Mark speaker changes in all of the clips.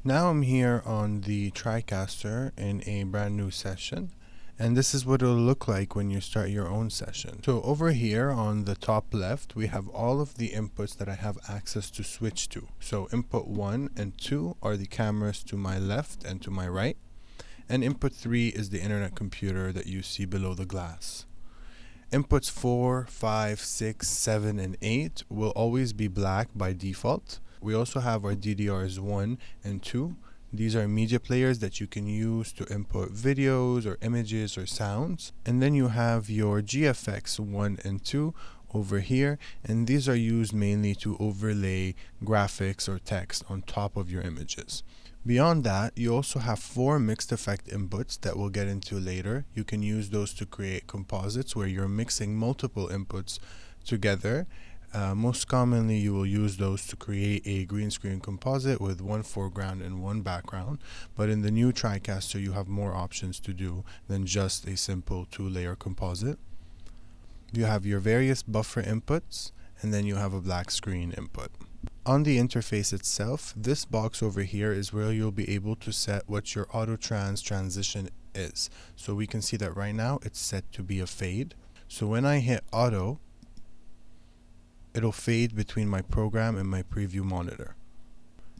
Speaker 1: Now I'm here on the TriCaster in a brand new session, and this is what it'll look like when you start your own session. So over here on the top left, we have all of the inputs that I have access to switch to. So input 1 and 2 are the cameras to my left and to my right, and input 3 is the internet computer that you see below the glass. Inputs 4, 5, 6, 7, and 8 will always be black by default. We also have our DDRs 1 and 2. These are media players that you can use to input videos or images or sounds. And then you have your GFX 1 and 2 over here, and these are used mainly to overlay graphics or text on top of your images. Beyond that, you also have 4 mixed effect inputs that we'll get into later. You can use those to create composites where you're mixing multiple inputs together. Most commonly, you will use those to create a green screen composite with one foreground and one background. But in the new TriCaster, you have more options to do than just a simple 2-layer composite. You have your various buffer inputs, and then you have a black screen input. On the interface itself, this box over here is where you'll be able to set what your auto transition is. So we can see that right now it's set to be a fade. So when I hit auto, it'll fade between my program and my preview monitor.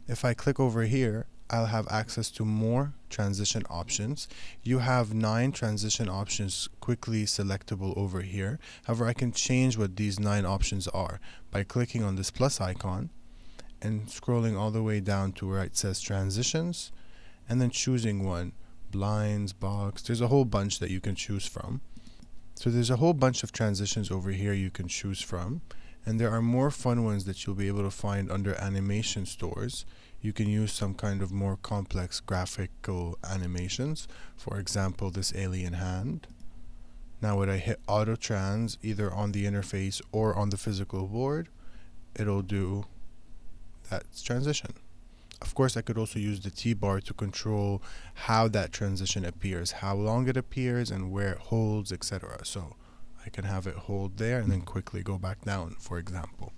Speaker 1: If I click over here, I'll have access to more transition options. You have 9 transition options quickly selectable over here. However, I can change what these 9 options are by clicking on this plus icon and scrolling all the way down to where it says transitions and then choosing one. Blinds, box, there's a whole bunch that you can choose from. So there's a whole bunch of transitions over here you can choose from. And there are more fun ones that you'll be able to find under animation stores. You can use some kind of more complex graphical animations. For example, this alien hand. Now when I hit auto trans either on the interface or on the physical board, it'll do that transition. Of course, I could also use the T-bar to control how that transition appears, how long it appears and where it holds, etc. So I can have it hold there and then quickly go back down, for example.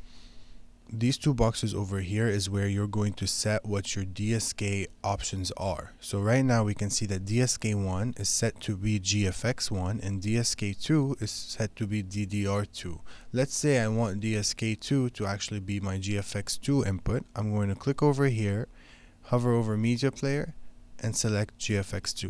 Speaker 1: These 2 boxes over here is where you're going to set what your DSK options are. So right now we can see that DSK1 is set to be GFX1 and DSK2 is set to be DDR2. Let's say I want DSK2 to actually be my GFX2 input. I'm going to click over here, hover over Media Player, and select GFX2.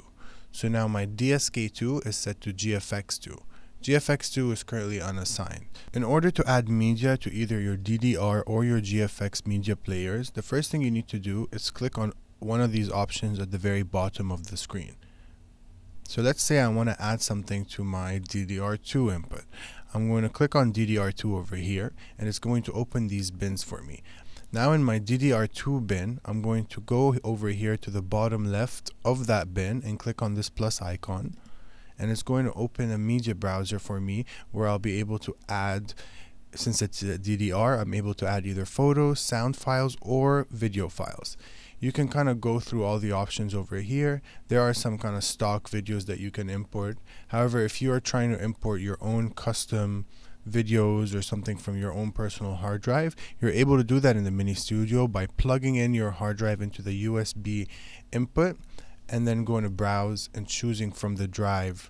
Speaker 1: So now my DSK2 is set to GFX2. GFX2 is currently unassigned. In order to add media to either your DDR or your GFX media players, the first thing you need to do is click on one of these options at the very bottom of the screen. So let's say I want to add something to my DDR2 input. I'm going to click on DDR2 over here, and it's going to open these bins for me. Now in my DDR2 bin, I'm going to go over here to the bottom left of that bin and click on this plus icon. And it's going to open a media browser for me where I'll be able to add, since it's a DDR, I'm able to add either photos, sound files, or video files. You can kind of go through all the options over here. There are some kind of stock videos that you can import. However, if you are trying to import your own custom videos or something from your own personal hard drive, you're able to do that in the Mini Studio by plugging in your hard drive into the USB input and then going to browse and choosing from the drive.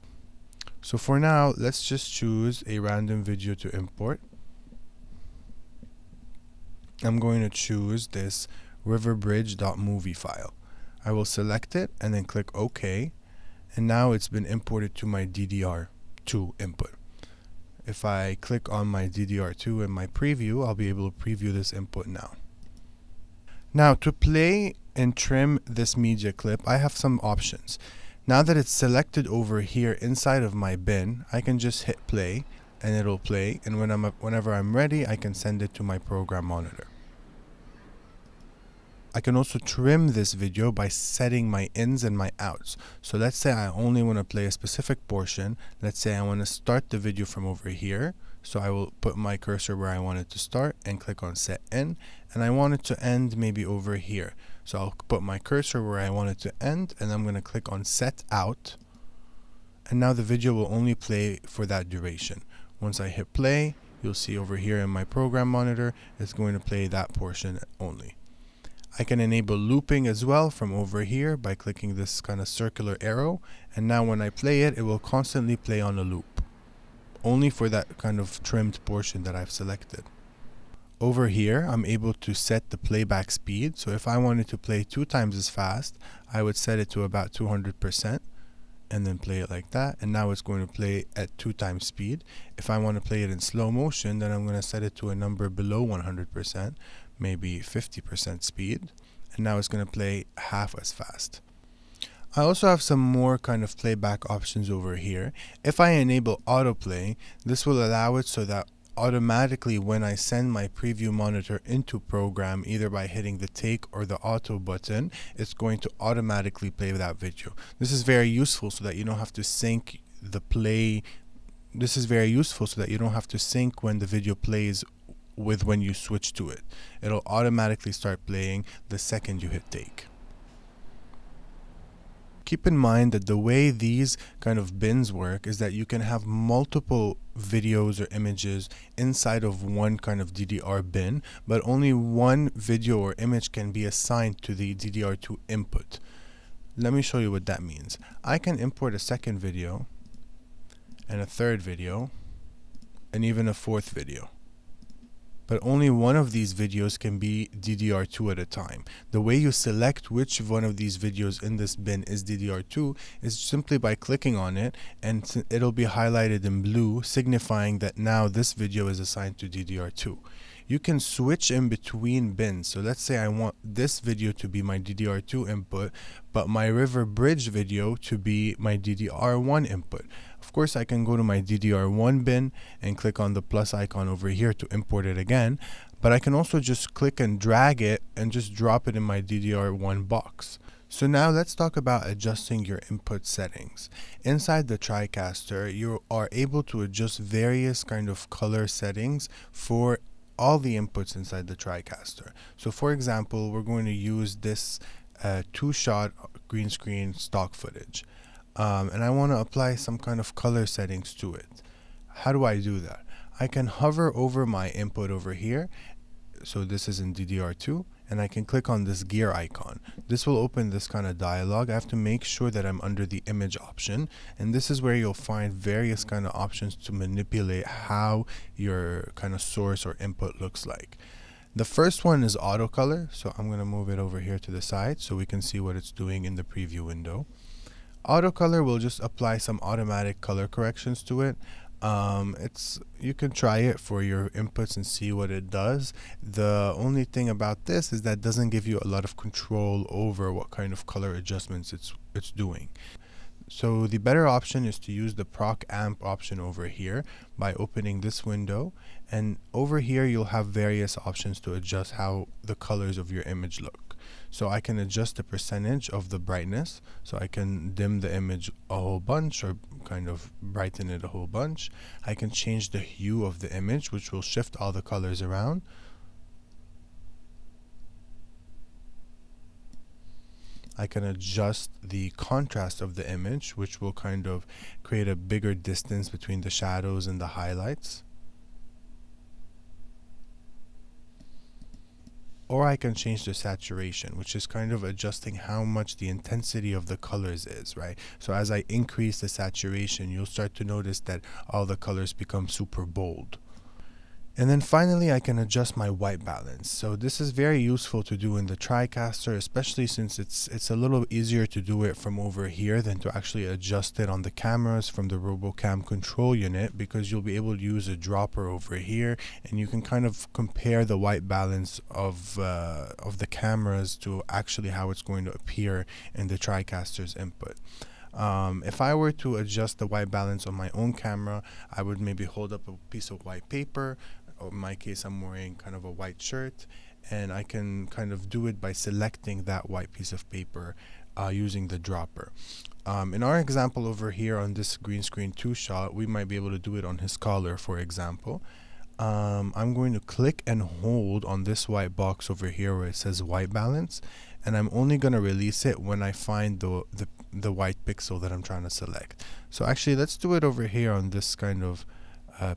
Speaker 1: So for now, let's just choose a random video to import. I'm going to choose this riverbridge.movie file. I will select it and then click OK, and now it's been imported to my DDR2 input. If I click on my DDR2 in my preview, I'll be able to preview this input now. Now to play and trim this media clip, I have some options. Now that it's selected over here inside of my bin, I can just hit play and it'll play, and whenever I'm ready, I can send it to my program monitor. I can also trim this video by setting my ins and my outs. So let's say I only want to play a specific portion. Let's say I want to start the video from over here. So I will put my cursor where I want it to start and click on set in, and I want it to end maybe over here. So I'll put my cursor where I want it to end, and I'm going to click on set out, and now the video will only play for that duration. Once I hit play, you'll see over here in my program monitor, it's going to play that portion only. I can enable looping as well from over here by clicking this kind of circular arrow, and now when I play it, it will constantly play on a loop, only for that kind of trimmed portion that I've selected. Over here, I'm able to set the playback speed. So if I wanted to play 2 times as fast, I would set it to about 200% and then play it like that. And now it's going to play at 2 times speed. If I want to play it in slow motion, then I'm going to set it to a number below 100%, maybe 50% speed. And now it's going to play half as fast. I also have some more kind of playback options over here. If I enable autoplay, this will allow it so that automatically when I send my preview monitor into program, either by hitting the take or the auto button, it's going to automatically play that video. This is very useful so that you don't have to sync the play. This is very useful so that you don't have to sync when the video plays with when you switch to it. It'll automatically start playing the second you hit take. Keep in mind that the way these kind of bins work is that you can have multiple videos or images inside of one kind of DDR bin, but only one video or image can be assigned to the DDR2 input. Let me show you what that means. I can import a second video, and a third video, and even a fourth video. But only one of these videos can be DDR2 at a time. The way you select which one of these videos in this bin is DDR2 is simply by clicking on it, and it'll be highlighted in blue, signifying that now this video is assigned to DDR2. You can switch in between bins. So let's say I want this video to be my DDR2 input, but my River Bridge video to be my DDR1 input. Of course, I can go to my DDR1 bin and click on the plus icon over here to import it again, but I can also just click and drag it and just drop it in my DDR1 box. So now let's talk about adjusting your input settings. Inside the TriCaster, you are able to adjust various kind of color settings for all the inputs inside the TriCaster. So for example, we're going to use this 2-shot green screen stock footage. And I want to apply some kind of color settings to it. How do I do that? I can hover over my input over here. So this is in DDR2, and I can click on this gear icon. This will open this kind of dialog. I have to make sure that I'm under the image option, and this is where you'll find various kind of options to manipulate how your kind of source or input looks like. The first one is auto color, so I'm going to move it over here to the side so we can see what it's doing in the preview window. Auto color will just apply some automatic color corrections to it. You can try it for your inputs and see what it does. The only thing about this is that it doesn't give you a lot of control over what kind of color adjustments it's doing. So the better option is to use the proc amp option over here by opening this window, and over here you'll have various options to adjust how the colors of your image look. So I can adjust the percentage of the brightness, so I can dim the image a whole bunch or kind of brighten it a whole bunch. I can change the hue of the image, which will shift all the colors around. I can adjust the contrast of the image, which will kind of create a bigger distance between the shadows and the highlights. Or I can change the saturation, which is kind of adjusting how much the intensity of the colors is, right? So as I increase the saturation, you'll start to notice that all the colors become super bold. And then finally, I can adjust my white balance. So this is very useful to do in the TriCaster, especially since it's a little easier to do it from over here than to actually adjust it on the cameras from the RoboCam control unit, because you'll be able to use a dropper over here, and you can kind of compare the white balance of the cameras to actually how it's going to appear in the TriCaster's input. If I were to adjust the white balance on my own camera, I would maybe hold up a piece of white paper. In my case, I'm wearing kind of a white shirt, and I can kind of do it by selecting that white piece of paper using the dropper. In our example over here on this green screen 2-shot, we might be able to do it on his collar, for example. I'm going to click and hold on this white box over here where it says white balance, and I'm only going to release it when I find the white pixel that I'm trying to select. So actually, let's do it over here on this kind of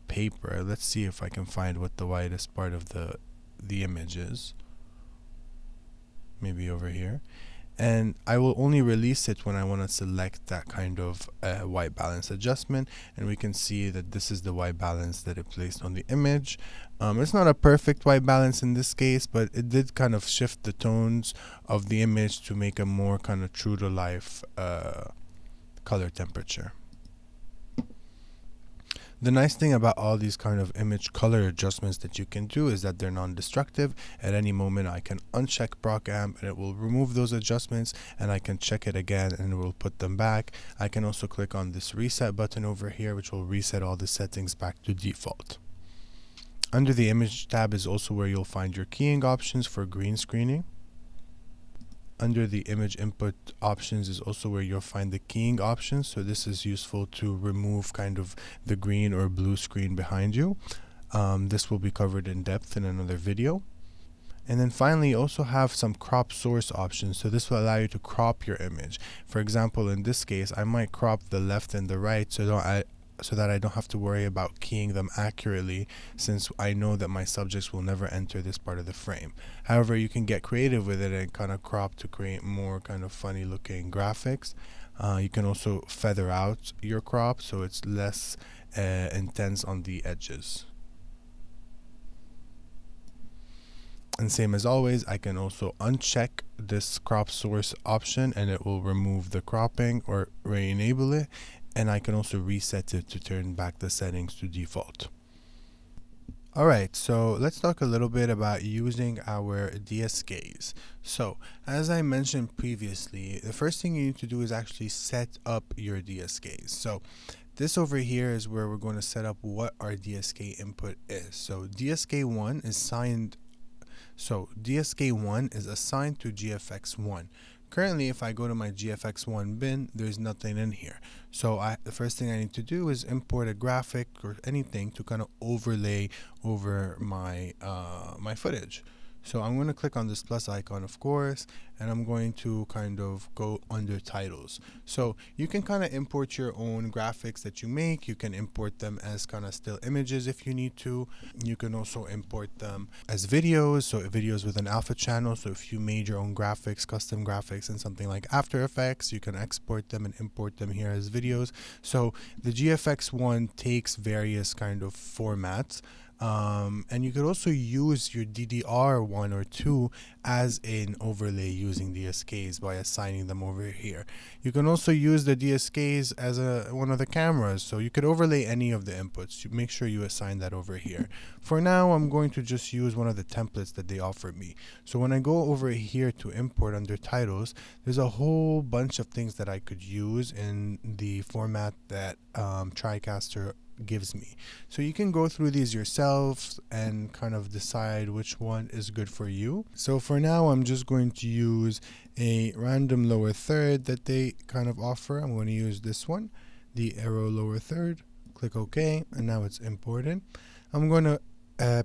Speaker 1: paper. Let's see if I can find what the whitest part of the image is. maybe over here. And I will only release it when I want to select that kind of white balance adjustment, and we can see that this is the white balance that it placed on the image. It's not a perfect white balance in this case, but it did kind of shift the tones of the image to make a more kind of true to life color temperature. The nice thing about all these kind of image color adjustments that you can do is that they're non-destructive. At any moment I can uncheck Proc Amp and it will remove those adjustments, and I can check it again and it will put them back. I can also click on this reset button over here, which will reset all the settings back to default. Under the image tab is also where you'll find your keying options for green screening. Under the image input options is also where you'll find the keying options. So this is useful to remove kind of the green or blue screen behind you. This will be covered in depth in another video. And then finally, you also have some crop source options. So this will allow you to crop your image. For example, in this case, I might crop the left and the right so that I don't have to worry about keying them accurately, since I know that my subjects will never enter this part of the frame. However, you can get creative with it and kind of crop to create more kind of funny looking graphics. You can also feather out your crop so it's less intense on the edges. And same as always, I can also uncheck this crop source option and it will remove the cropping or re-enable it. And I can also reset it to turn back the settings to default. Alright, so let's talk a little bit about using our DSKs. So, as I mentioned previously, the first thing you need to do is actually set up your DSKs. So, this over here is where we're going to set up what our DSK input is. So, DSK1 is assigned to GFX1. Currently, if I go to my GFX1 bin, there's nothing in here. So the first thing I need to do is import a graphic or anything to kind of overlay over my my footage. So I'm going to click on this plus icon, of course, and I'm going to kind of go under titles. So you can kind of import your own graphics that you make. You can import them as kind of still images if you need to. You can also import them as videos, so videos with an alpha channel. So if you made your own graphics, custom graphics in something like After Effects, you can export them and import them here as videos. So the GFX1 takes various kind of formats. And you could also use your DDR1 or 2 as an overlay using DSKs by assigning them over here. You can also use the DSKs as one of the cameras, so you could overlay any of the inputs. You make sure you assign that over here. For now, I'm going to just use one of the templates that they offer me. So when I go over here to import under titles, there's a whole bunch of things that I could use in the format that TriCaster gives me. So you can go through these yourself and kind of decide which one is good for you. So for now, I'm just going to use a random lower third that they kind of offer. I'm going to use this one, the arrow lower third. Click OK, and now it's imported. I'm going to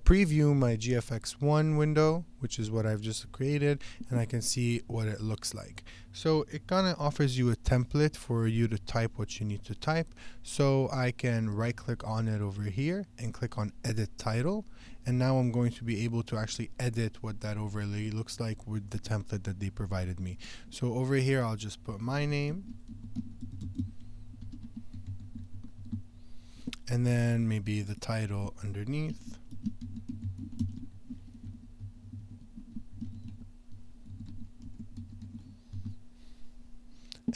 Speaker 1: preview my GFX1 window, which is what I've just created, and I can see what it looks like. So it kind of offers you a template for you to type what you need to type. So I can right click on it over here and click on edit title, and now I'm going to be able to actually edit what that overlay looks like with the template that they provided me. So over here I'll just put my name, and then maybe the title underneath.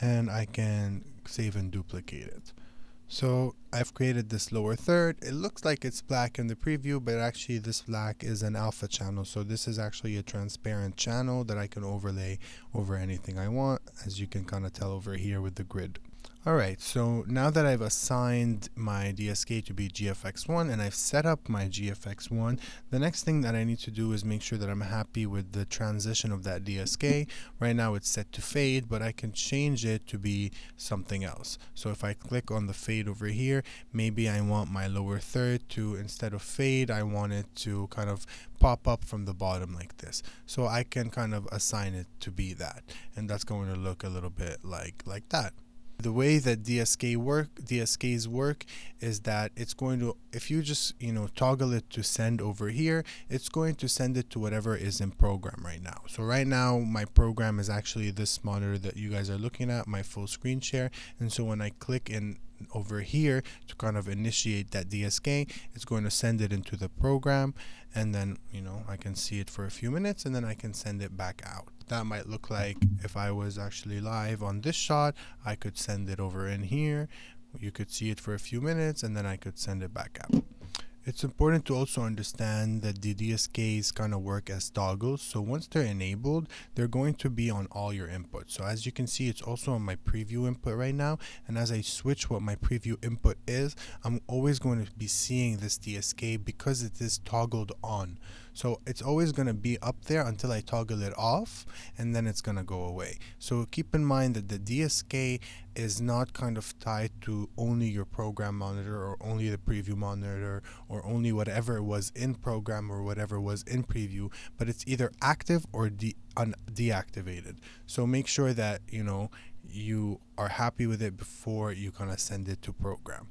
Speaker 1: And I can save and duplicate it. So I've created this lower third. It looks like it's black in the preview, but actually this black is an alpha channel. So this is actually a transparent channel that I can overlay over anything I want, as you can kind of tell over here with the grid. Alright, so now that I've assigned my DSK to be GFX1 and I've set up my GFX1, the next thing that I need to do is make sure that I'm happy with the transition of that DSK. Right now it's set to fade, but I can change it to be something else. So if I click on the fade over here, maybe I want my lower third to, instead of fade, I want it to kind of pop up from the bottom like this. So I can kind of assign it to be that, and that's going to look a little bit like that. The way that DSKs work is that it's going to, if you just, toggle it to send over here, it's going to send it to whatever is in program right now. So right now, my program is actually this monitor that you guys are looking at, my full screen share. And so when I click in over here to kind of initiate that DSK, it's going to send it into the program, and then I can see it for a few minutes, and then I can send it back out. That might look like if I was actually live on this shot, I could send it over in here, you could see it for a few minutes, and then I could send it back out. It's important to also understand that the DSKs kind of work as toggles. So once they're enabled, they're going to be on all your inputs. So as you can see, it's also on my preview input right now. And as I switch what my preview input is, I'm always going to be seeing this DSK because it is toggled on. So it's always going to be up there until I toggle it off, and then it's going to go away. So keep in mind that the DSK is not kind of tied to only your program monitor or only the preview monitor or only whatever was in program or whatever was in preview, but it's either active or deactivated. So make sure that you are happy with it before you kind of send it to program.